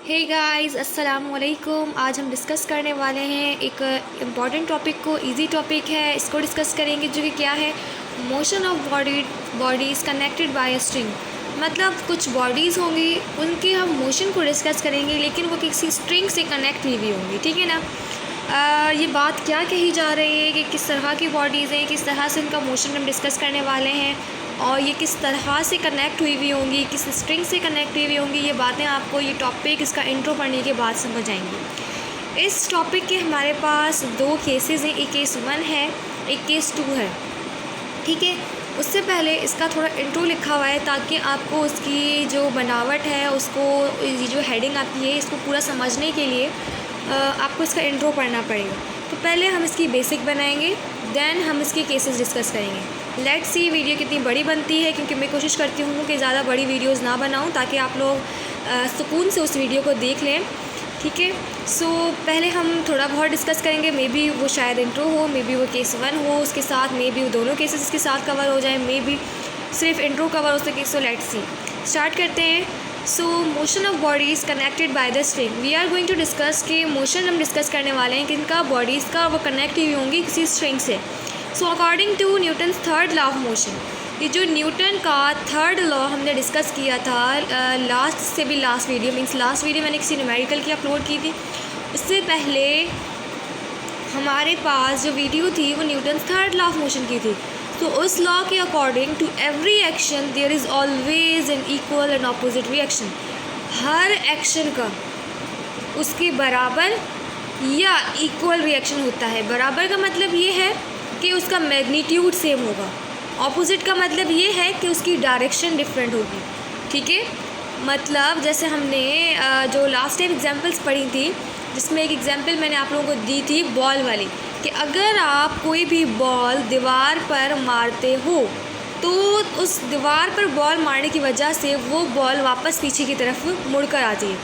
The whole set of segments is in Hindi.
हे गाइस, अस्सलाम वालेकुम। आज हम डिस्कस करने वाले हैं एक इम्पॉर्टेंट टॉपिक को। इजी टॉपिक है, इसको डिस्कस करेंगे जो कि क्या है, motion of bodies connected bye a string. मतलब कुछ बॉडीज़ होंगी, उनके हम मोशन को डिस्कस करेंगे, लेकिन वो किसी स्ट्रिंग से कनेक्ट हुई हुई होंगी। ठीक है ना। ये बात क्या कही जा रही है कि किस तरह की बॉडीज़ हैं, किस तरह से उनका मोशन हम डिस्कस करने वाले हैं, और ये किस तरह से कनेक्ट हुई हुई होंगी, किस स्ट्रिंग से कनेक्ट हुई हुई होंगी। ये बातें आपको ये टॉपिक इसका इंट्रो पढ़ने के बाद समझ आएंगी। इस टॉपिक के हमारे पास दो केसेस हैं, एक केस 1 है, एक केस 2 है। ठीक है। उससे पहले इसका थोड़ा इंट्रो लिखा हुआ है ताकि आपको उसकी जो बनावट है, उसको ये जो हेडिंग आती है, इसको पूरा समझने के लिए आपको इसका इंट्रो पढ़ना पड़ेगा। तो पहले हम इसकी बेसिक बनाएंगे, देन हम इसके केसेस डिस्कस करेंगे। लेट्स सी वीडियो कितनी बड़ी बनती है, क्योंकि मैं कोशिश करती हूँ कि ज़्यादा बड़ी वीडियोस ना बनाऊँ ताकि आप लोग सुकून से उस वीडियो को देख लें। ठीक है। सो पहले हम थोड़ा बहुत डिस्कस करेंगे, मे बी वो शायद इंट्रो हो, मे बी वो केस 1 हो, उसके साथ मे बी वो दोनों केसेस इसके साथ कवर हो जाए, मे बी सिर्फ इंट्रो कवर हो सके। सो लेट्स सी, स्टार्ट करते हैं। So motion of bodies connected by the string. We are going to discuss कि मोशन हम डिस्कस करने वाले हैं किनका, बॉडीज़ का, वो कनेक्ट हुई होंगी किसी स्ट्रिंग से। So according to Newton's third law of motion, ये जो न्यूटन का थर्ड लॉ हमने डिस्कस किया था लास्ट से भी last video, means last video मैंने किसी न्यूमेरिकल की अपलोड की थी, इससे पहले हमारे पास जो वीडियो थी वो Newton's third law of motion की थी। तो उस लॉ के according to every action there is always an equal and opposite reaction. हर एक्शन का उसके बराबर या इक्वल रिएक्शन होता है। बराबर का मतलब ये है कि उसका मैग्नीट्यूड सेम होगा, ऑपोजिट का मतलब ये है कि उसकी डायरेक्शन डिफरेंट होगी। ठीक है। मतलब जैसे हमने जो लास्ट टाइम एग्जांपल्स पढ़ी थी, जिसमें एक एग्जांपल मैंने आप लोगों को दी थी बॉल वाली, कि अगर आप कोई भी बॉल दीवार पर मारते हो तो उस दीवार पर बॉल मारने की वजह से वो बॉल वापस पीछे की तरफ मुड़कर आती है।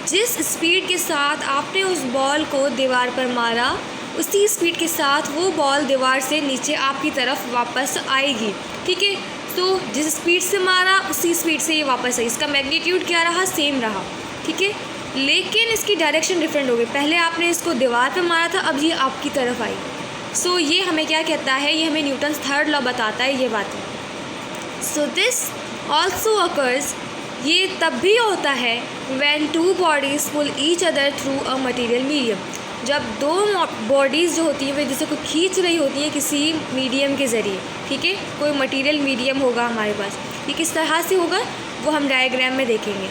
जिस स्पीड के साथ आपने उस बॉल को दीवार पर मारा, उसी स्पीड के साथ वो बॉल दीवार से नीचे आपकी तरफ वापस आएगी। ठीक है। तो जिस स्पीड से मारा उसी स्पीड से ये वापस आई, इसका मैग्नीट्यूड क्या रहा, सेम रहा। ठीक है। लेकिन इसकी डायरेक्शन डिफरेंट हो गई। पहले आपने इसको दीवार पर मारा था, अब ये आपकी तरफ आई। सो ये हमें क्या कहता है, ये हमें न्यूटन्स थर्ड लॉ बताता है ये बातें। सो दिस ऑल्सो अकर्स, ये तब भी होता है when two bodies pull each other through a material medium. जब दो बॉडीज़ जो होती हैं वे जैसे कोई खींच रही होती हैं किसी मीडियम के ज़रिए। ठीक है। कोई मटेरियल मीडियम होगा हमारे पास, ये किस तरह से होगा वो हम डायग्राम में देखेंगे।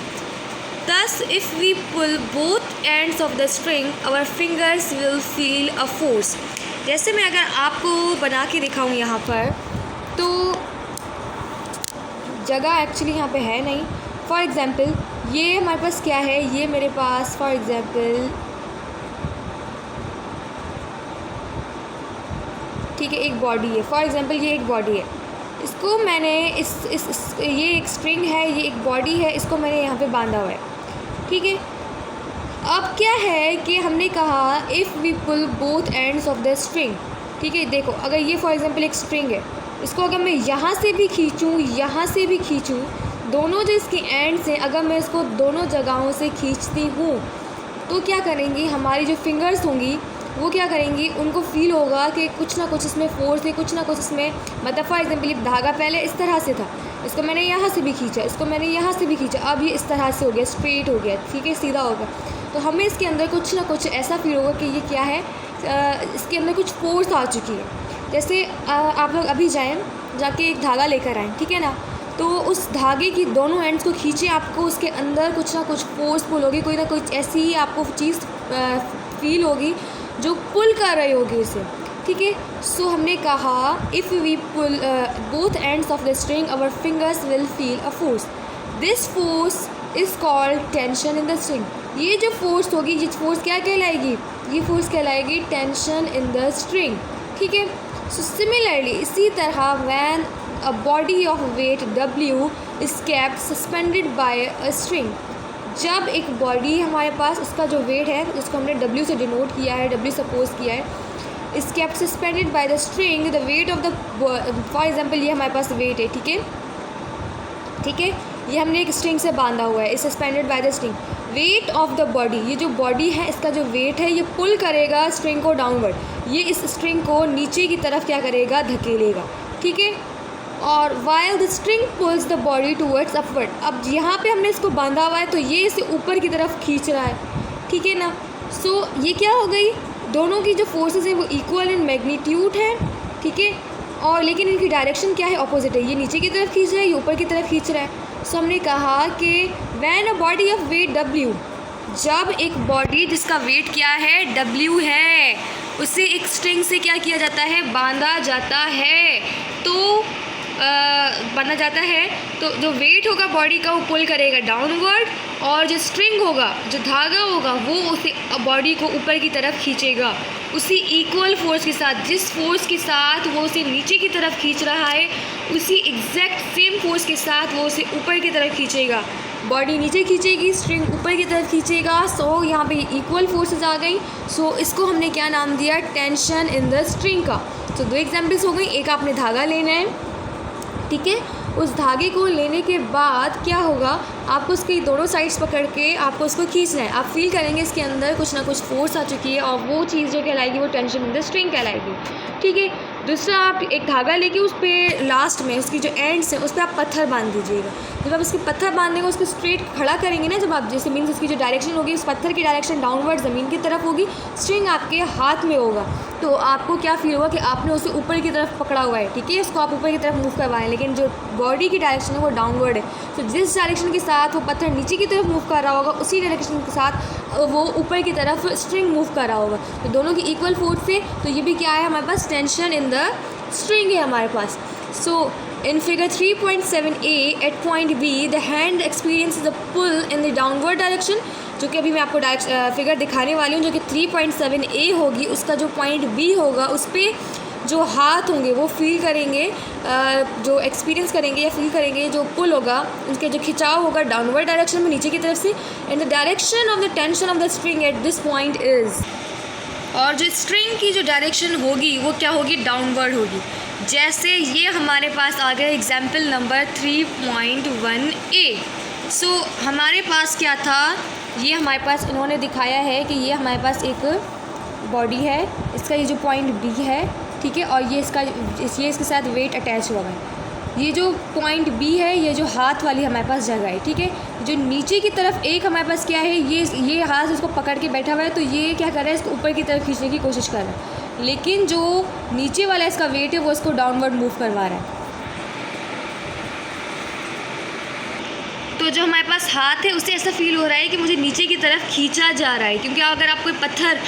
Thus, if we pull both ends of the string, our fingers will feel a force. जैसे मैं अगर आपको बना के दिखाऊँ यहाँ पर, तो जगह एक्चुअली यहाँ पे है नहीं। फॉर एग्ज़ाम्पल ये हमारे पास क्या है, ये मेरे पास फॉर एग्ज़ाम्पल, ठीक है, एक बॉडी है। फॉर एग्ज़ाम्पल ये एक बॉडी है, इसको मैंने ये एक स्ट्रिंग है, ये एक बॉडी है, इसको मैंने यहाँ पे बांधा हुआ है। ठीक है। अब क्या है कि हमने कहा if we pull both ends of the string. ठीक है। देखो, अगर ये फॉर एग्जांपल एक स्ट्रिंग है, इसको अगर मैं यहाँ से भी खींचूँ, यहाँ से भी खींचूँ, दोनों जो इसके एंड्स हैं, अगर मैं इसको दोनों जगहों से खींचती हूँ तो क्या करेंगी, हमारी जो फिंगर्स होंगी वो क्या करेंगी, उनको फील होगा कि कुछ ना कुछ इसमें फोर्स है, कुछ ना कुछ इसमें, मतलब फॉर एग्जांपल ये धागा पहले इस तरह से था, इसको मैंने यहाँ से भी खींचा, इसको मैंने यहाँ से भी खींचा, अब ये इस तरह से हो गया, स्ट्रेट हो गया। ठीक है, सीधा हो गया। तो हमें इसके अंदर कुछ ना कुछ ऐसा फील होगा कि ये क्या है, इसके अंदर कुछ फोर्स आ चुकी है। जैसे आप लोग अभी जाके एक धागा लेकर आएँ, ठीक है ना, तो उस धागे की दोनों एंड्स को खींचें, आपको उसके अंदर कुछ ना कुछ फोर्सफुल होगी, कोई ना कोई ऐसी ही आपको चीज़ फील होगी जो पुल कर रही होगी उसे। ठीक है। सो हमने कहा if we pull both ends of the string our fingers will feel a force. This force is called tension in the string. ये जो फोर्स होगी, ये फोर्स क्या कहलाएगी, ये फोर्स कहलाएगी टेंशन इन द स्ट्रिंग। ठीक है। सो सिमिलरली इसी तरह when a body of weight W is kept suspended by a string, जब एक बॉडी हमारे पास, उसका जो वेट है उसको हमने W से डिनोट किया है, W सपोज किया है, is kept suspended bye the string, the weight of the, for example ये हमारे पास वेट है। ठीक है। ठीक है। ये हमने एक स्ट्रिंग से बांधा हुआ है, इस suspended bye the string. Wait of the body, ये जो बॉडी है इसका जो वेट है ये पुल करेगा स्ट्रिंग को डाउनवर्ड, ये इस स्ट्रिंग को नीचे की तरफ क्या करेगा, धकेलेगा, ठीक है। और while the string pulls the body towards upward, अब यहाँ पे हमने इसको बांधा हुआ है तो ये इसे ऊपर की तरफ खींच रहा है, ठीक है ना। सो ये क्या हो गई, दोनों की जो फोर्सेस है वो इक्वल इन मैग्नीट्यूड है, ठीक है, और लेकिन इनकी डायरेक्शन क्या है, ऑपोजिट है, ये नीचे की तरफ खींच रहा है, ये ऊपर की तरफ खींच रहा है। सो हमने कहा कि when a body of weight W, जब एक बॉडी जिसका वेट क्या है, W है, उसे एक स्ट्रिंग से क्या किया जाता है, बांधा जाता है, तो बांधा जाता है तो जो वेट होगा बॉडी का वो पुल करेगा डाउनवर्ड, और जो स्ट्रिंग होगा, जो धागा होगा, वो उसे बॉडी को ऊपर की तरफ खींचेगा उसी इक्वल फोर्स के साथ, जिस फोर्स के साथ वो उसे नीचे की तरफ खींच रहा है उसी एग्जैक्ट सेम फोर्स के साथ वो उसे ऊपर की तरफ खींचेगा। बॉडी नीचे खींचेगी, स्ट्रिंग ऊपर की तरफ खींचेगा। सो यहाँ पे इक्वल फोर्सेस आ गई। सो इसको हमने क्या नाम दिया, टेंशन इन द स्ट्रिंग का। तो दो एग्जाम्पल्स हो गई, एक आपने धागा लेना है, ठीक है, उस धागे को लेने के बाद क्या होगा, आपको उसकी दोनों साइड्स पकड़ के आपको उसको खींचना है। आप फील करेंगे इसके अंदर कुछ ना कुछ फोर्स आ चुकी है और वो चीज़ जो कहलाएगी वो टेंशन इन द स्ट्रिंग कहलाएगी, ठीक है। दूसरा, आप एक धागा लेके उस पर लास्ट में उसकी जो एंड्स हैं उस पर आप पत्थर बांध दीजिएगा। जब आप उसके पत्थर बांधेंगे, उसको स्ट्रेट खड़ा करेंगे ना, जब आप, जैसे मीन्स उसकी जो डायरेक्शन होगी, उस पत्थर की डायरेक्शन डाउनवर्ड ज़मीन की तरफ होगी, स्ट्रिंग आपके हाथ में होगा, तो आपको क्या फील होगा कि आपने उसे ऊपर की तरफ पकड़ा हुआ है, ठीक है, उसको आप ऊपर की तरफ मूव करवाएं, लेकिन जो बॉडी की डायरेक्शन है वो डाउनवर्ड है। तो जिस डायरेक्शन के साथ वो पत्थर नीचे की तरफ मूव कर रहा होगा, उसी डायरेक्शन के साथ वो ऊपर की तरफ स्ट्रिंग मूव कर रहा होगा, तो दोनों की इक्वल फोर्स से। तो ये भी क्या है, हमारे पास टेंशन इन द स्ट्रिंग है हमारे पास। So in figure 3.7a at point B the hand experience the pull in the downward direction, जो कि अभी मैं आपको फिगर दिखाने वाली हूँ, जो कि 3.7a होगी, उसका जो पॉइंट B होगा उस पर जो हाथ होंगे वो फील करेंगे, जो एक्सपीरियंस करेंगे या फील करेंगे जो पुल होगा, उनके जो खिंचाव होगा डाउनवर्ड डायरेक्शन में, नीचे की तरफ से। In the direction of the tension of the string at this point is, और जो स्ट्रिंग की जो डायरेक्शन होगी वो क्या होगी, डाउनवर्ड होगी। जैसे ये हमारे पास आ गया एग्जाम्पल नंबर 3.1a। सो हमारे पास क्या था, ये हमारे पास इन्होंने दिखाया है कि ये हमारे पास एक बॉडी है, इसका ये जो पॉइंट B है, ठीक है, और ये इसके साथ वेट अटैच हुआ है। ये जो पॉइंट B है, ये जो हाथ वाली हमारे पास जगह है, ठीक है। जो नीचे की तरफ एक हमारे पास क्या है, ये हाथ इसको पकड़ के बैठा हुआ है, तो ये क्या कर रहा है, इसको ऊपर की तरफ खींचने की कोशिश कर रहा है, लेकिन जो नीचे वाला इसका वेट है वो इसको डाउनवर्ड मूव करवा रहा है। तो जो हमारे पास हाथ है उससे ऐसा फील हो रहा है कि मुझे नीचे की तरफ खींचा जा रहा है, क्योंकि अगर आप कोई पत्थर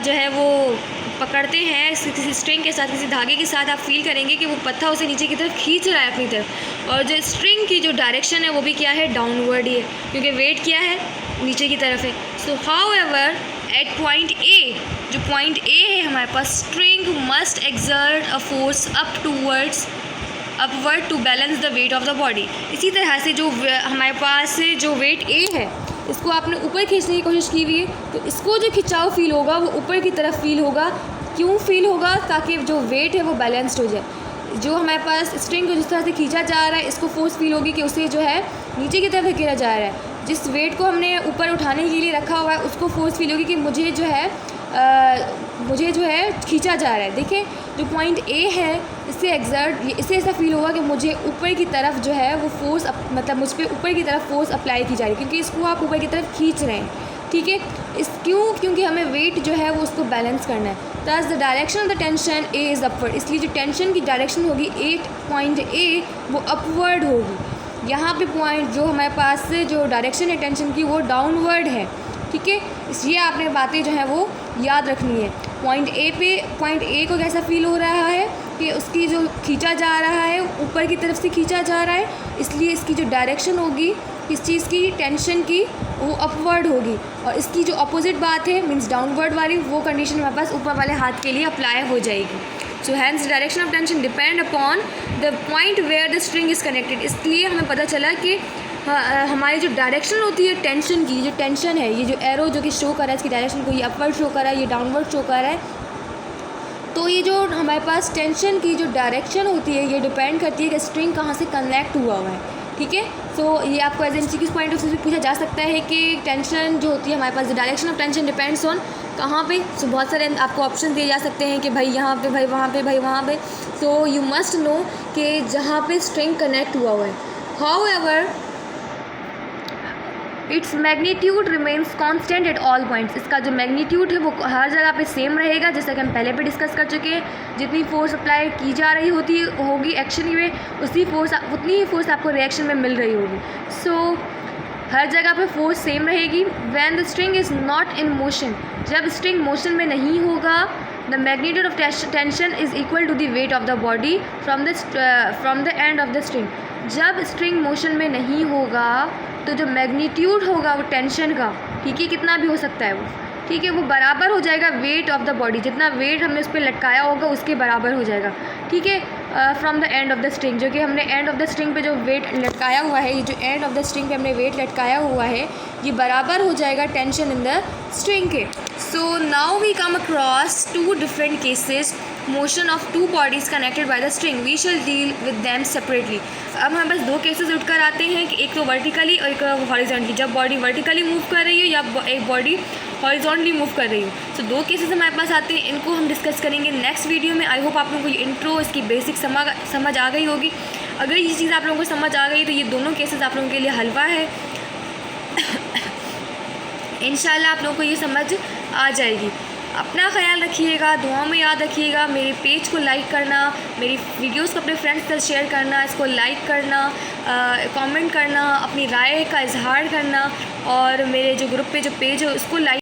जो है वो पकड़ते हैं किसी स्ट्रिंग के साथ, किसी धागे के साथ, आप फील करेंगे कि वो पत्थर उसे नीचे की तरफ खींच रहा है अपनी तरफ, और जो स्ट्रिंग की जो डायरेक्शन है वो भी क्या है, डाउनवर्ड ही है, क्योंकि वेट क्या है, नीचे की तरफ है। So however at point A, जो पॉइंट A है हमारे पास, string must exert a force upward to balance the weight of the body. इसी तरह से जो हमारे पास जो वेट A है, इसको आपने ऊपर खींचने की कोशिश की हुई है, तो इसको जो खिंचाव फील होगा वो ऊपर की तरफ फील होगा। क्यों फील होगा, ताकि जो वेट है वो बैलेंस्ड हो जाए। जो हमारे पास स्ट्रिंग को जिस तरह से खींचा जा रहा है, इसको फोर्स फील होगी कि उसे जो है नीचे की तरफ धकेला जा रहा है। जिस वेट को हमने ऊपर उठाने के लिए रखा हुआ है, उसको फोर्स फील होगी कि मुझे जो है खींचा जा रहा है। देखें, जो पॉइंट A है, इससे ऐसा फील होगा कि मुझे ऊपर की तरफ जो है वो फोर्स मतलब मुझ पर ऊपर की तरफ फोर्स अप्लाई की जा रही है, क्योंकि इसको आप ऊपर की तरफ खींच रहे हैं, ठीक है। क्योंकि हमें वेट जो है वो उसको बैलेंस करना है। दस the direction of the tension A is upward, इसलिए जो टेंशन की डायरेक्शन होगी पॉइंट A वो अपवर्ड होगी। यहाँ पे पॉइंट जो हमारे पास से जो डायरेक्शन है टेंशन की वो डाउनवर्ड है, ठीक है। इसलिए आपने बातें जो है वो याद रखनी है। पॉइंट A को कैसा फील हो रहा है कि उसकी जो खींचा जा रहा है ऊपर की तरफ से खींचा जा रहा है, इसलिए इसकी जो डायरेक्शन होगी किस चीज़ की, टेंशन की, वो अपवर्ड होगी। और इसकी जो अपोजिट बात है मीन्स डाउनवर्ड वाली, वो कंडीशन हमारे पास ऊपर वाले हाथ के लिए अप्लाई हो जाएगी। So hence direction of tension depend upon the point where the string is connected. इसलिए हमें पता चला कि हमारी जो डायरेक्शन होती है टेंशन की, जो टेंशन है, ये जो एरो जो कि शो कर रहा है इसकी डायरेक्शन को, ये अपवर्ड शो कर रहा है, ये डाउनवर्ड शो कर रहा है, तो ये जो हमारे पास टेंशन की जो डायरेक्शन होती है ये डिपेंड करती है कि स्ट्रिंग कहाँ से कनेक्ट हुआ है, ठीक है। सो ये आपको as MCQs point of view से पूछा जा सकता है कि टेंशन जो होती है हमारे पास, the direction of tension depends on कहाँ पे। सो बहुत सारे आपको ऑप्शन दिए जा सकते हैं कि भाई यहाँ पे, भाई वहाँ पे, भाई वहाँ पे। सो यू मस्ट नो कि जहाँ पे स्ट्रिंग कनेक्ट हुआ है, however its magnitude remains constant at all points. इसका जो मैग्नीट्यूड है वो हर जगह पे सेम रहेगा, जैसा कि हम पहले भी डिस्कस कर चुके हैं। जितनी फोर्स अप्लाई की जा रही होगी एक्शन में, उतनी ही फोर्स आपको रिएक्शन में मिल रही होगी। सो हर जगह पे फोर्स सेम रहेगी। When the string is not in motion, जब स्ट्रिंग मोशन में नहीं होगा, the magnitude of tension is equal to the weight of the body from the end of the string. जब स्ट्रिंग मोशन में नहीं होगा तो जो मैग्नीट्यूड होगा वो टेंशन का, ठीक है, कितना भी हो सकता है वो, ठीक है, वो बराबर हो जाएगा वेट ऑफ द बॉडी। जितना वेट हमने उस पर लटकाया होगा उसके बराबर हो जाएगा, ठीक है, from the end of the string. जो कि हमने एंड ऑफ द स्ट्रिंग पे जो वेट लटकाया हुआ है, ये जो एंड ऑफ द स्ट्रिंग पे हमने वेट लटकाया हुआ है, ये बराबर हो जाएगा टेंशन इन द स्ट्रिंग के। So now we come across two different cases, motion of two bodies connected by the string, we shall deal with them separately. अब हमारे पास दो केसेस उठकर आते हैं कि एक तो वर्टिकली और एक हॉरिजॉन्टली। जब बॉडी वर्टिकली मूव कर रही हो या एक बॉडी हॉरिजॉन्टली मूव कर रही हो, तो दो केसेस हमारे पास आते हैं। इनको हम डिस्कस करेंगे नेक्स्ट वीडियो में। आई होप आप लोगों को ये इंट्रो, इसकी बेसिक समझ आ गई होगी। अगर ये चीज़ आप लोगों को समझ आ गई तो ये दोनों केसेस आप लोगों के लिए हलवा है। इंशाल्लाह आप लोगों को ये समझ आ जाएगी। अपना ख्याल रखिएगा, दुआ में याद रखिएगा। मेरे पेज को लाइक करना, मेरी वीडियोस को अपने फ्रेंड्स के साथ शेयर करना, इसको लाइक करना, कमेंट करना, अपनी राय का इजहार करना, और मेरे जो ग्रुप पे जो पेज है उसको लाइक